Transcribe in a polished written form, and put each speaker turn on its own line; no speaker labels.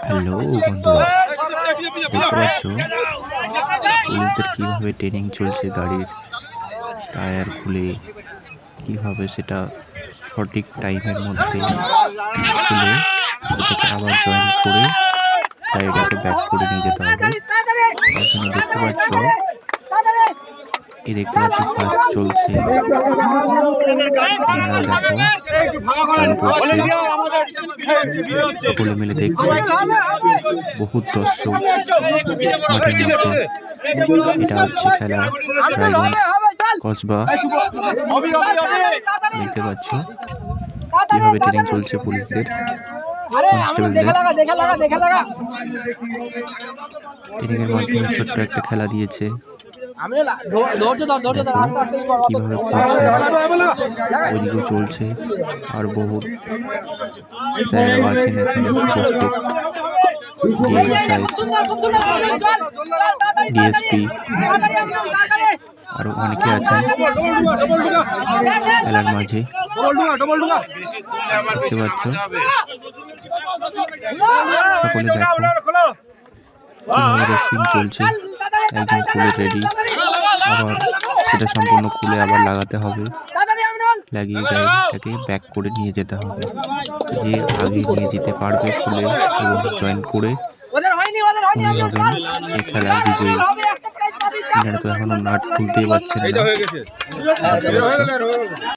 Hello বন্ধুরা, দেখতে পাচ্ছ পুলিশদের কিভাবে ট্রেনিং চলছে গাড়ির টায়ার খুলে কিভাবে সেটা সঠিক টাইমের মধ্যে খুলে সেটাকে আবার জয়েন করে গাড়িটাকে ব্যাক করে নিয়ে যেতে হবে। তার জন্য দেখতে পাচ্ছ ফার্স্ট চলছে, আপনারা দেখো চালু করছে, সকলে মিলে দেখছে, বহুত দর্শক মাঠের মধ্যে। এটা হচ্ছে খেলা রায়গঞ্জ কসবা। দেখতে পাচ্ছ কিভাবে ট্রেনিং চলছে পুলিশদের, কনস্টেবলদের। ট্রেনিংয়ের মাধ্যমে ছোট্ট একটা খেলা দিয়েছে, কিভাবে ওইদিকেও চলছে। আর বহুত স্যারেরাও আছেন এখানে উপস্থিত, ডিএসপি আরো অনেকে আছেন খেলার মাঝে। দেখতে পাচ্ছ সকলে দেখো কিভাবে রেসলিং চলছে। একজন খুলে রেডি, আবার সেটা সম্পূর্ণ খুলে আবার লাগাতে হবে, লাগিয়ে গাড়িটাকে ব্যাক করে নিয়ে যেতে হবে। যে আগে নিয়ে যেতে পারবে খুলে এবং জয়েন করে উনি হবেন এই খেলার বিজয়ী। এনারা তো এখনো নাট খুলতেই পারছেন না।